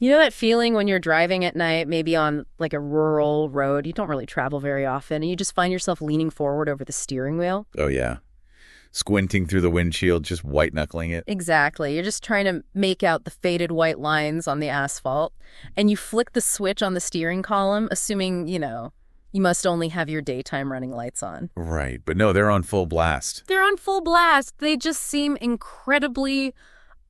You know that feeling when you're driving at night, maybe on like a rural road, you don't really travel very often, and you just find yourself leaning forward over the steering wheel? Oh, yeah. Squinting through the windshield, just white-knuckling it. Exactly. You're just trying to make out the faded white lines on the asphalt, and you flick the switch on the steering column, assuming, you must only have your daytime running lights on. Right, but no, they're on full blast. They're on full blast. They just seem incredibly,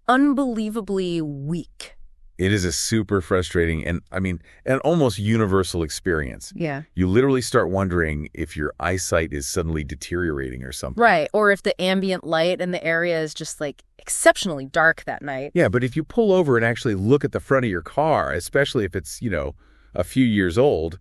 unbelievably weak. It is a super frustrating and, an almost universal experience. Yeah. You literally start wondering if your eyesight is suddenly deteriorating or something. Right, or if the ambient light in the area is just, exceptionally dark that night. Yeah, but if you pull over and actually look at the front of your car, especially if it's, a few years old,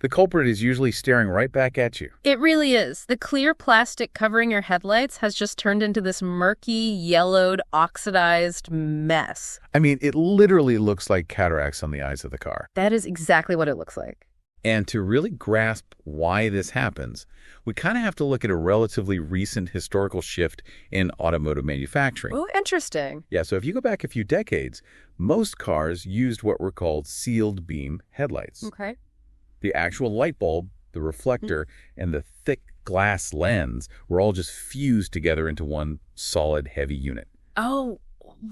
the culprit is usually staring right back at you. It really is. The clear plastic covering your headlights has just turned into this murky, yellowed, oxidized mess. It literally looks like cataracts on the eyes of the car. That is exactly what it looks like. And to really grasp why this happens, we kind of have to look at a relatively recent historical shift in automotive manufacturing. Oh, interesting. Yeah, so if you go back a few decades, most cars used what were called sealed beam headlights. Okay. The actual light bulb, the reflector, and the thick glass lens were all just fused together into one solid, heavy unit. Oh,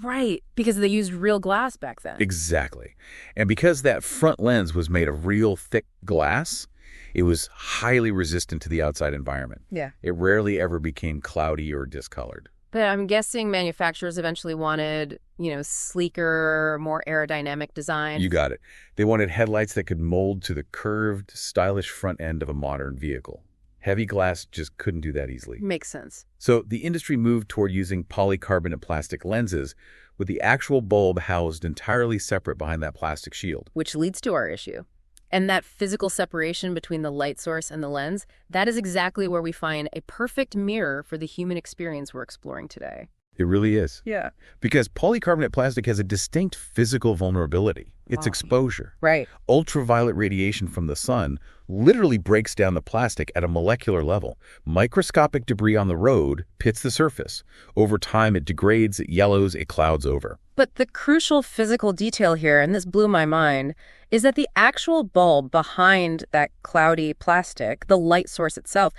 right. Because they used real glass back then. Exactly. And because that front lens was made of real thick glass, it was highly resistant to the outside environment. Yeah. It rarely ever became cloudy or discolored. But I'm guessing manufacturers eventually wanted, sleeker, more aerodynamic design. You got it. They wanted headlights that could mold to the curved, stylish front end of a modern vehicle. Heavy glass just couldn't do that easily. Makes sense. So the industry moved toward using polycarbonate plastic lenses with the actual bulb housed entirely separate behind that plastic shield. Which leads to our issue. And that physical separation between the light source and the lens, that is exactly where we find a perfect mirror for the human experience we're exploring today. It really is. Yeah. Because polycarbonate plastic has a distinct physical vulnerability. It's exposure. Right. Ultraviolet radiation from the sun literally breaks down the plastic at a molecular level. Microscopic debris on the road pits the surface. Over time, it degrades, it yellows, it clouds over. But the crucial physical detail here, and this blew my mind, is that the actual bulb behind that cloudy plastic, the light source itself,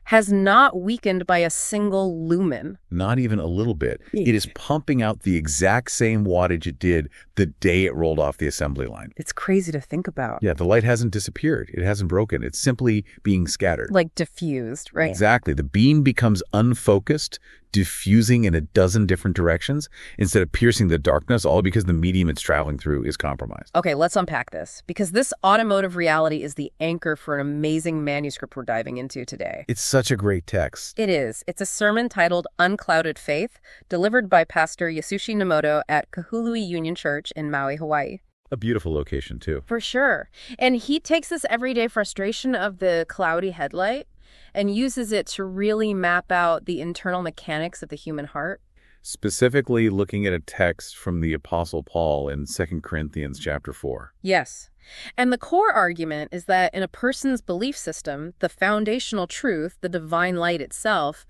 has not weakened by a single lumen. Not even a little bit. It is pumping out the exact same wattage it did the day it rolled off the assembly line. It's crazy to think about. Yeah, the light hasn't disappeared. It hasn't broken. It's simply being scattered. Like diffused, right? Exactly. The beam becomes unfocused, diffusing in a dozen different directions instead of piercing the darkness, all because the medium it's traveling through is compromised. Okay, let's unpack this, because this automotive reality is the anchor for an amazing manuscript we're diving into today. It's such a great text. It is. It's a sermon titled Unclouded Faith, delivered by Pastor Yasushi Nemoto at Kahului Union Church in Maui, Hawaii. A beautiful location, too. For sure. And he takes this everyday frustration of the cloudy headlight and uses it to really map out the internal mechanics of the human heart. Specifically looking at a text from the Apostle Paul in 2 Corinthians chapter 4. Yes. And the core argument is that in a person's belief system, the foundational truth, the divine light itself,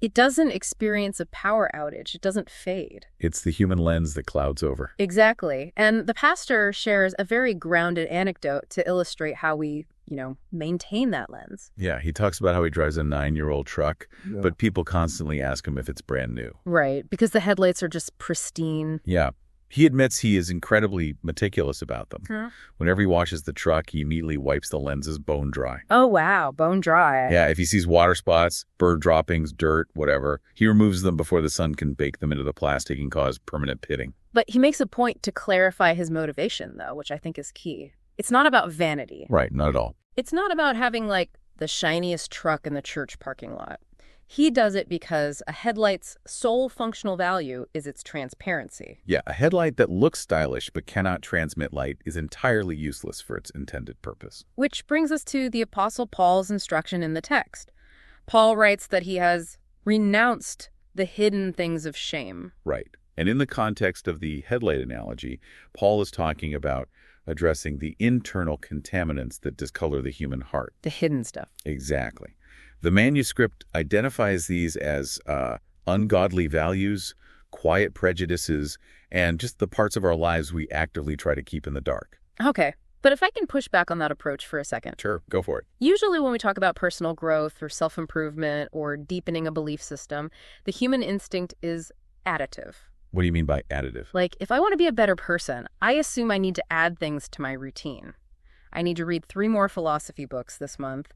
it doesn't experience a power outage. It doesn't fade. It's the human lens that clouds over. Exactly. And the pastor shares a very grounded anecdote to illustrate how we, maintain that lens. Yeah, he talks about how he drives a 9-year-old truck, but people constantly ask him if it's brand new. Right, because the headlights are just pristine. Yeah. He admits he is incredibly meticulous about them. Huh? Whenever he washes the truck, he immediately wipes the lenses bone dry. Oh, wow, bone dry. Yeah, if he sees water spots, bird droppings, dirt, whatever, he removes them before the sun can bake them into the plastic and cause permanent pitting. But he makes a point to clarify his motivation, though, which I think is key. It's not about vanity. Right, not at all. It's not about having, the shiniest truck in the church parking lot. He does it because a headlight's sole functional value is its transparency. Yeah, a headlight that looks stylish but cannot transmit light is entirely useless for its intended purpose. Which brings us to the Apostle Paul's instruction in the text. Paul writes that he has renounced the hidden things of shame. Right. And in the context of the headlight analogy, Paul is talking about addressing the internal contaminants that discolor the human heart. The hidden stuff. Exactly. The manuscript identifies these as ungodly values, quiet prejudices, and just the parts of our lives we actively try to keep in the dark. Okay, but if I can push back on that approach for a second. Sure, go for it. Usually when we talk about personal growth or self-improvement or deepening a belief system, the human instinct is additive. What do you mean by additive? Like, if I want to be a better person, I assume I need to add things to my routine. I need to read 3 more philosophy books this month,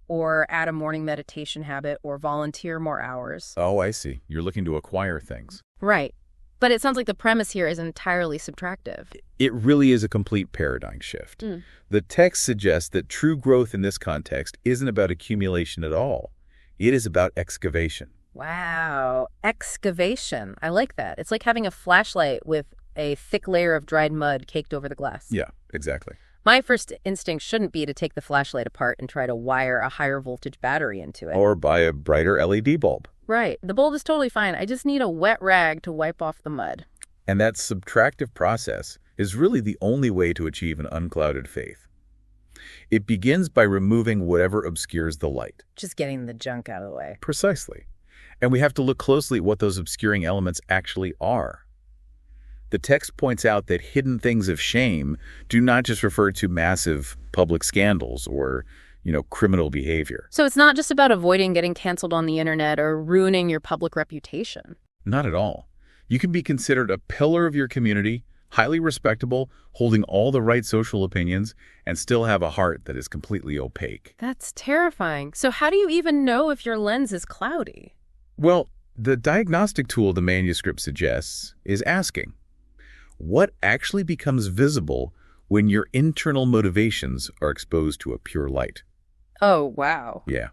or add a morning meditation habit, or volunteer more hours. Oh, I see. You're looking to acquire things. Right. But it sounds like the premise here is entirely subtractive. It really is a complete paradigm shift. The text suggests that true growth in this context isn't about accumulation at all. It is about excavation. Wow. Excavation. I like that. It's like having a flashlight with a thick layer of dried mud caked over the glass. Yeah, exactly. My first instinct shouldn't be to take the flashlight apart and try to wire a higher voltage battery into it. Or buy a brighter LED bulb. Right. The bulb is totally fine. I just need a wet rag to wipe off the mud. And that subtractive process is really the only way to achieve an unclouded faith. It begins by removing whatever obscures the light. Just getting the junk out of the way. Precisely. And we have to look closely at what those obscuring elements actually are. The text points out that hidden things of shame do not just refer to massive public scandals or, criminal behavior. So it's not just about avoiding getting canceled on the internet or ruining your public reputation. Not at all. You can be considered a pillar of your community, highly respectable, holding all the right social opinions, and still have a heart that is completely opaque. That's terrifying. So how do you even know if your lens is cloudy? Well, the diagnostic tool the manuscript suggests is asking, what actually becomes visible when your internal motivations are exposed to a pure light? Oh, wow. Yeah.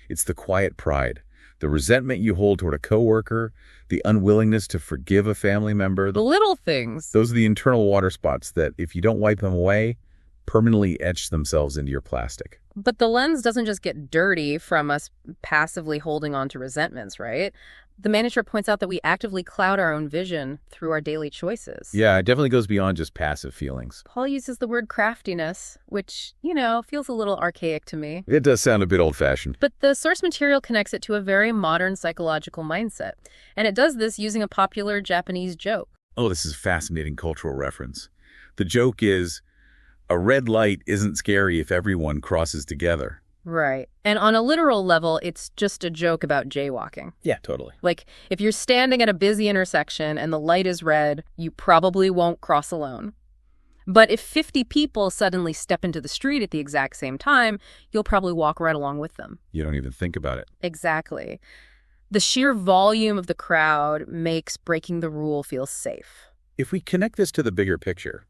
It's the quiet pride, the resentment you hold toward a coworker, the unwillingness to forgive a family member. The little things. Those are the internal water spots that, if you don't wipe them away, permanently etch themselves into your plastic. But the lens doesn't just get dirty from us passively holding on to resentments, right? The manuscript points out that we actively cloud our own vision through our daily choices. Yeah, it definitely goes beyond just passive feelings. Paul uses the word craftiness, which, feels a little archaic to me. It does sound a bit old-fashioned. But the source material connects it to a very modern psychological mindset. And it does this using a popular Japanese joke. Oh, this is a fascinating cultural reference. The joke is, a red light isn't scary if everyone crosses together. Right. And on a literal level, it's just a joke about jaywalking. Yeah, totally. Like, if you're standing at a busy intersection and the light is red, you probably won't cross alone. But if 50 people suddenly step into the street at the exact same time, you'll probably walk right along with them. You don't even think about it. Exactly. The sheer volume of the crowd makes breaking the rule feel safe. If we connect this to the bigger picture,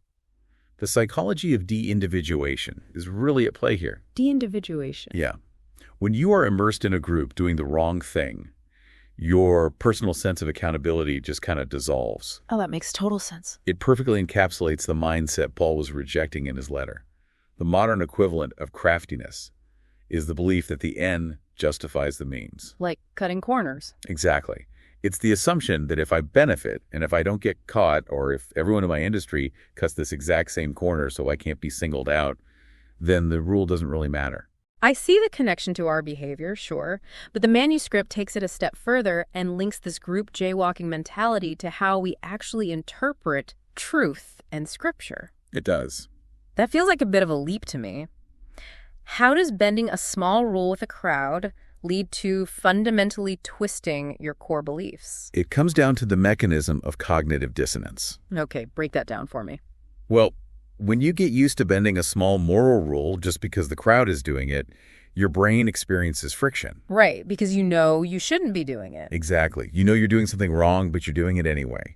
the psychology of de-individuation is really at play here. De-individuation. Yeah. When you are immersed in a group doing the wrong thing, your personal sense of accountability just kind of dissolves. Oh, that makes total sense. It perfectly encapsulates the mindset Paul was rejecting in his letter. The modern equivalent of craftiness is the belief that the end justifies the means. Like cutting corners. Exactly. It's the assumption that if I benefit and if I don't get caught, or if everyone in my industry cuts this exact same corner so I can't be singled out, then the rule doesn't really matter. I see the connection to our behavior, sure, but the manuscript takes it a step further and links this group jaywalking mentality to how we actually interpret truth and scripture. It does. That feels like a bit of a leap to me. How does bending a small rule with a crowd lead to fundamentally twisting your core beliefs? It comes down to the mechanism of cognitive dissonance. Okay, break that down for me. Well, when you get used to bending a small moral rule just because the crowd is doing it, your brain experiences friction. Right, because you shouldn't be doing it. Exactly. You know you're doing something wrong, but you're doing it anyway.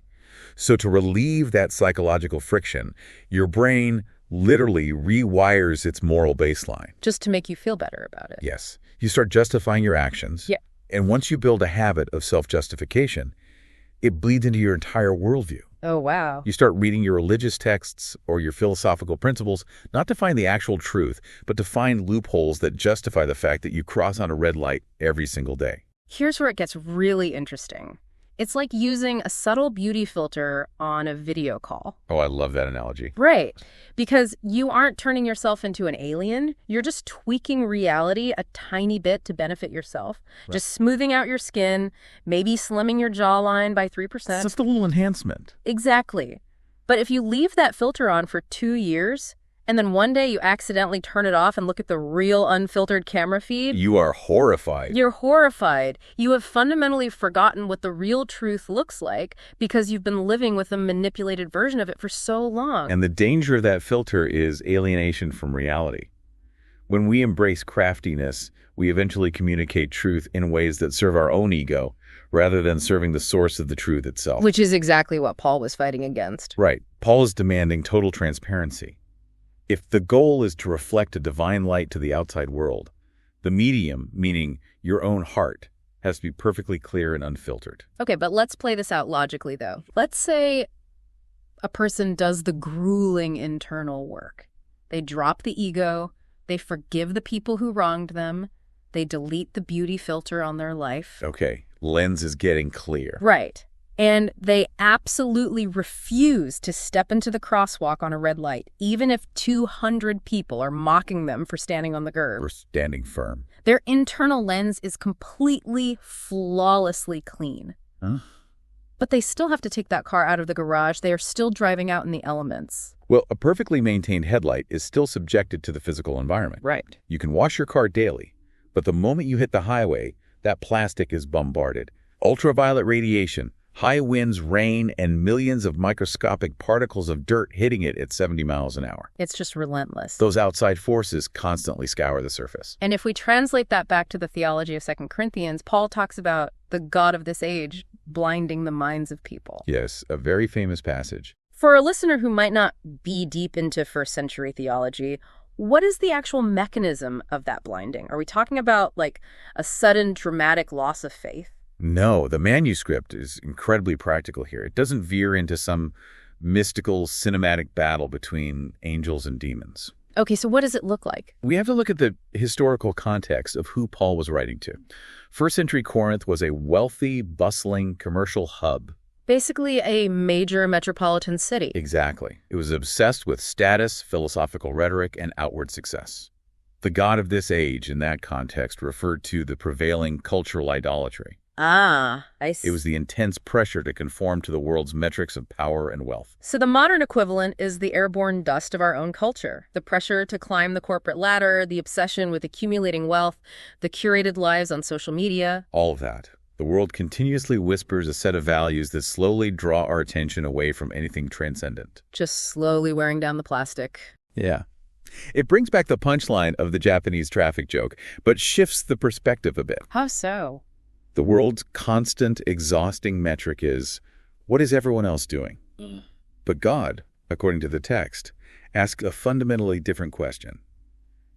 So to relieve that psychological friction, your brain literally rewires its moral baseline. Just to make you feel better about it. Yes. You start justifying your actions. Yeah. And once you build a habit of self-justification, it bleeds into your entire worldview. Oh, wow. You start reading your religious texts or your philosophical principles, not to find the actual truth, but to find loopholes that justify the fact that you cross on a red light every single day. Here's where it gets really interesting. It's like using a subtle beauty filter on a video call. Oh, I love that analogy. Right. Because you aren't turning yourself into an alien. You're just tweaking reality a tiny bit to benefit yourself. Right. Just smoothing out your skin, maybe slimming your jawline by 3%. It's just a little enhancement. Exactly. But if you leave that filter on for 2 years, and then one day you accidentally turn it off and look at the real unfiltered camera feed, you are horrified. You're horrified. You have fundamentally forgotten what the real truth looks like because you've been living with a manipulated version of it for so long. And the danger of that filter is alienation from reality. When we embrace craftiness, we eventually communicate truth in ways that serve our own ego rather than serving the source of the truth itself. Which is exactly what Paul was fighting against. Right. Paul is demanding total transparency. If the goal is to reflect a divine light to the outside world, the medium, meaning your own heart, has to be perfectly clear and unfiltered. Okay, but let's play this out logically, though. Let's say a person does the grueling internal work. They drop the ego, they forgive the people who wronged them, they delete the beauty filter on their life. Okay, lens is getting clear. Right. And they absolutely refuse to step into the crosswalk on a red light, even if 200 people are mocking them for standing on the curb. For standing firm. Their internal lens is completely, flawlessly clean. Huh? But they still have to take that car out of the garage. They are still driving out in the elements. Well, a perfectly maintained headlight is still subjected to the physical environment. Right. You can wash your car daily, but the moment you hit the highway, that plastic is bombarded. Ultraviolet radiation, high winds, rain, and millions of microscopic particles of dirt hitting it at 70 miles an hour. It's just relentless. Those outside forces constantly scour the surface. And if we translate that back to the theology of 2 Corinthians, Paul talks about the God of this age blinding the minds of people. Yes, a very famous passage. For a listener who might not be deep into first-century theology, what is the actual mechanism of that blinding? Are we talking about, like, a sudden dramatic loss of faith? No, the manuscript is incredibly practical here. It doesn't veer into some mystical cinematic battle between angels and demons. Okay, so what does it look like? We have to look at the historical context of who Paul was writing to. First century Corinth was a wealthy, bustling commercial hub. Basically a major metropolitan city. Exactly. It was obsessed with status, philosophical rhetoric, and outward success. The God of this age, in that context, referred to the prevailing cultural idolatry. Ah, I see. It was the intense pressure to conform to the world's metrics of power and wealth. So the modern equivalent is the airborne dust of our own culture. The pressure to climb the corporate ladder, the obsession with accumulating wealth, the curated lives on social media. All of that. The world continuously whispers a set of values that slowly draw our attention away from anything transcendent. Just slowly wearing down the plastic. Yeah. It brings back the punchline of the Japanese traffic joke, but shifts the perspective a bit. How so? The world's constant, exhausting metric is, what is everyone else doing? But God, according to the text, asks a fundamentally different question.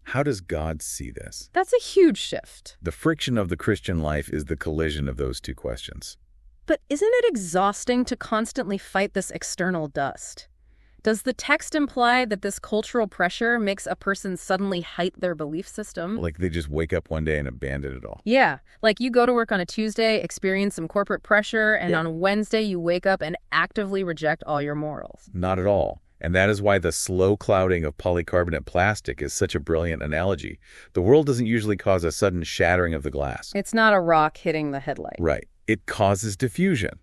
How does God see this? That's a huge shift. The friction of the Christian life is the collision of those two questions. But isn't it exhausting to constantly fight this external dust? Does the text imply that this cultural pressure makes a person suddenly height their belief system? Like they just wake up one day and abandon it all. Yeah, like you go to work on a Tuesday, experience some corporate pressure, and on Wednesday you wake up and actively reject all your morals. Not at all. And that is why the slow clouding of polycarbonate plastic is such a brilliant analogy. The world doesn't usually cause a sudden shattering of the glass. It's not a rock hitting the headlight. Right. It causes diffusion.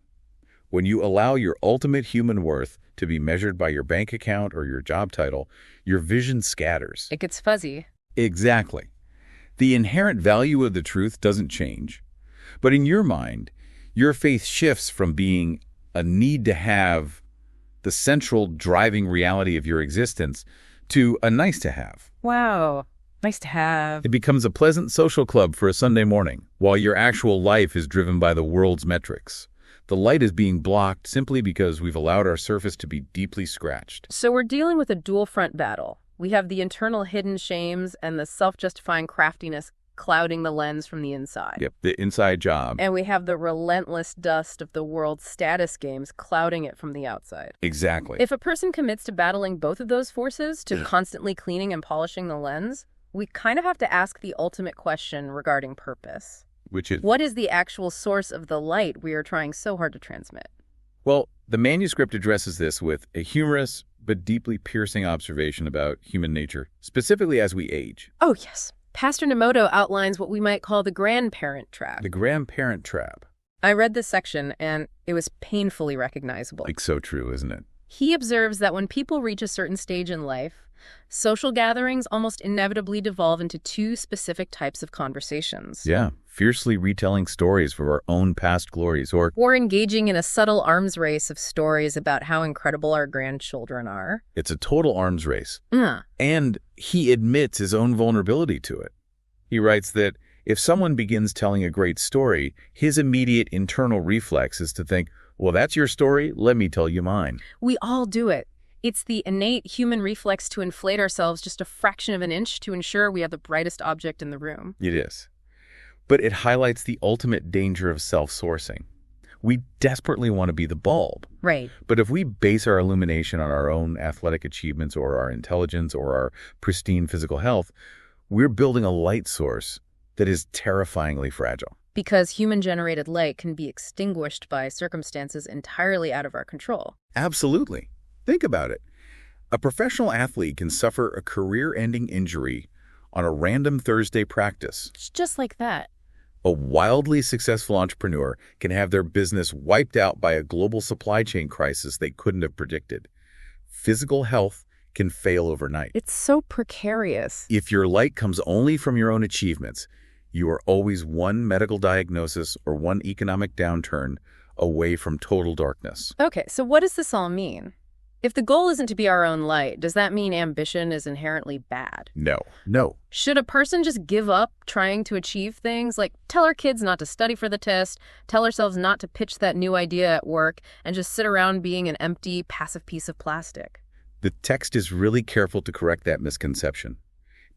When you allow your ultimate human worth to be measured by your bank account or your job title, your vision scatters. It gets fuzzy. Exactly. The inherent value of the truth doesn't change. But in your mind, your faith shifts from being a need to have, the central driving reality of your existence, to a nice to have. Wow. Nice to have. It becomes a pleasant social club for a Sunday morning, while your actual life is driven by the world's metrics. The light is being blocked simply because we've allowed our surface to be deeply scratched. So we're dealing with a dual front battle. We have the internal hidden shames and the self-justifying craftiness clouding the lens from the inside. Yep, the inside job. And we have the relentless dust of the world's status games clouding it from the outside. Exactly. If a person commits to battling both of those forces, to constantly cleaning and polishing the lens, we kind of have to ask the ultimate question regarding purpose. which is... What is the actual source of the light we are trying so hard to transmit? Well, the manuscript addresses this with a humorous but deeply piercing observation about human nature, specifically as we age. Oh, yes. Pastor Nemoto outlines what we might call the grandparent trap. The grandparent trap. I read this section, and it was painfully recognizable. Like so true, isn't it? He observes that when people reach a certain stage in life, social gatherings almost inevitably devolve into two specific types of conversations. Yeah, fiercely retelling stories of our own past glories, or engaging in a subtle arms race of stories about how incredible our grandchildren are. it's a total arms race. Yeah. And he admits his own vulnerability to it. He writes that if someone begins telling a great story, his immediate internal reflex is to think, well, that's your story, let me tell you mine. We all do it. It's the innate human reflex to inflate ourselves just a fraction of an inch to ensure we have the brightest object in the room. It is. But it highlights the ultimate danger of self-sourcing. We desperately want to be the bulb. Right. But if we base our illumination on our own athletic achievements or our intelligence or our pristine physical health, we're building a light source that is terrifyingly fragile. Because human-generated light can be extinguished by circumstances entirely out of our control. Absolutely. Think about it. A professional athlete can suffer a career-ending injury on a random Thursday practice. It's just like that. A wildly successful entrepreneur can have their business wiped out by a global supply chain crisis they couldn't have predicted. Physical health can fail overnight. It's so precarious. If your light comes only from your own achievements, you are always one medical diagnosis or one economic downturn away from total darkness. Okay, so what does this all mean? If the goal isn't to be our own light, does that mean ambition is inherently bad? No. Should a person just give up trying to achieve things? Like tell our kids not to study for the test, tell ourselves not to pitch that new idea at work, and just sit around being an empty, passive piece of plastic? The text is really careful to correct that misconception.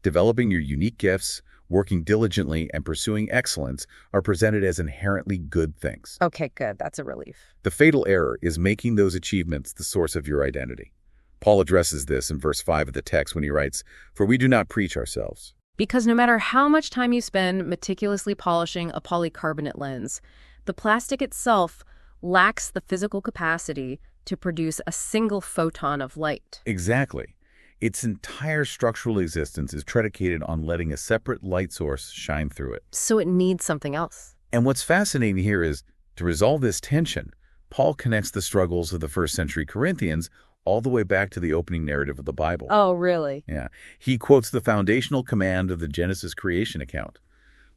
Developing your unique gifts, working diligently, and pursuing excellence are presented as inherently good things. Okay, good. That's a relief. The fatal error is making those achievements the source of your identity. Paul addresses this in verse 5 of the text when he writes, "For we do not preach ourselves." Because no matter how much time you spend meticulously polishing a polycarbonate lens, the plastic itself lacks the physical capacity to produce a single photon of light. Exactly. Its entire structural existence is predicated on letting a separate light source shine through it. So it needs something else. And what's fascinating here is, to resolve this tension, Paul connects the struggles of the first century Corinthians all the way back to the opening narrative of the Bible. Oh, really? Yeah. He quotes the foundational command of the Genesis creation account.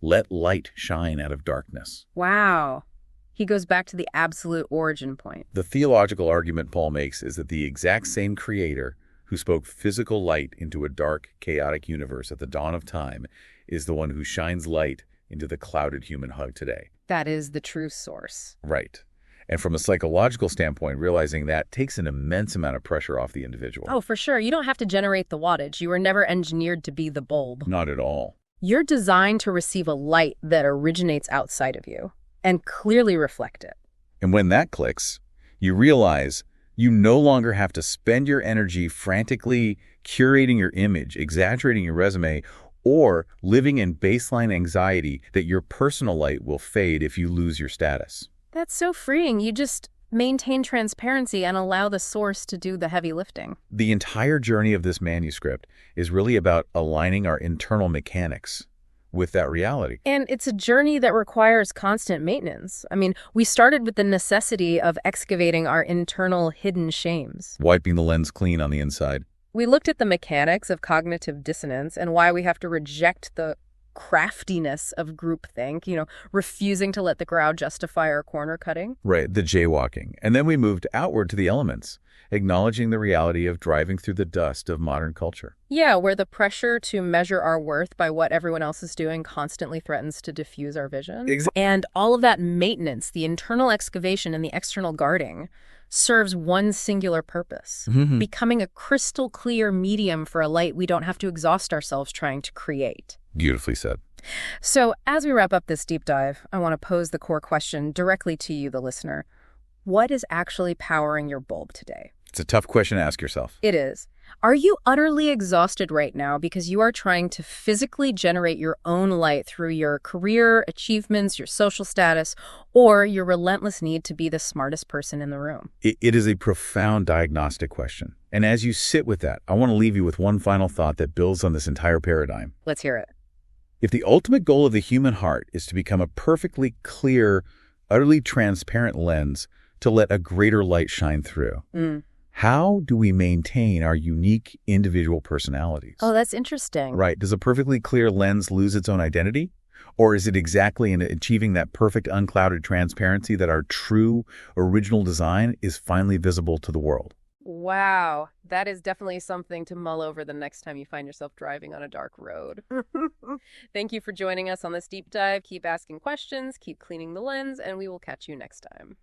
Let light shine out of darkness. Wow. He goes back to the absolute origin point. The theological argument Paul makes is that the exact same creator who spoke physical light into a dark, chaotic universe at the dawn of time is the one who shines light into the clouded human hug today. That is the true source. Right. And from a psychological standpoint, realizing that takes an immense amount of pressure off the individual. Oh, for sure. You don't have to generate the wattage. You were never engineered to be the bulb. Not at all. You're designed to receive a light that originates outside of you and clearly reflect it. And when that clicks, you realize you no longer have to spend your energy frantically curating your image, exaggerating your resume, or living in baseline anxiety that your personal light will fade if you lose your status. That's so freeing. You just maintain transparency and allow the source to do the heavy lifting. The entire journey of this manuscript is really about aligning our internal mechanics with that reality. And it's a journey that requires constant maintenance. I mean, we started with the necessity of excavating our internal hidden shames. Wiping the lens clean on the inside. We looked at the mechanics of cognitive dissonance and why we have to reject the craftiness of groupthink, refusing to let the crowd justify our corner cutting. Right, the jaywalking. And then we moved outward to the elements, acknowledging the reality of driving through the dust of modern culture. Yeah, where the pressure to measure our worth by what everyone else is doing constantly threatens to diffuse our vision. And all of that maintenance, the internal excavation and the external guarding, serves one singular purpose, becoming a crystal clear medium for a light we don't have to exhaust ourselves trying to create. Beautifully said. So as we wrap up this deep dive, I want to pose the core question directly to you, the listener. What is actually powering your bulb today? It's a tough question to ask yourself. It is. Are you utterly exhausted right now because you are trying to physically generate your own light through your career, achievements, your social status, or your relentless need to be the smartest person in the room? It is a profound diagnostic question. And as you sit with that, I want to leave you with one final thought that builds on this entire paradigm. Let's hear it. If the ultimate goal of the human heart is to become a perfectly clear, utterly transparent lens to let a greater light shine through, how do we maintain our unique individual personalities? Oh, that's interesting. Right. Does a perfectly clear lens lose its own identity? Or is it exactly in achieving that perfect unclouded transparency that our true original design is finally visible to the world? Wow, that is definitely something to mull over the next time you find yourself driving on a dark road. Thank you for joining us on this deep dive. Keep asking questions, keep cleaning the lens, and we will catch you next time.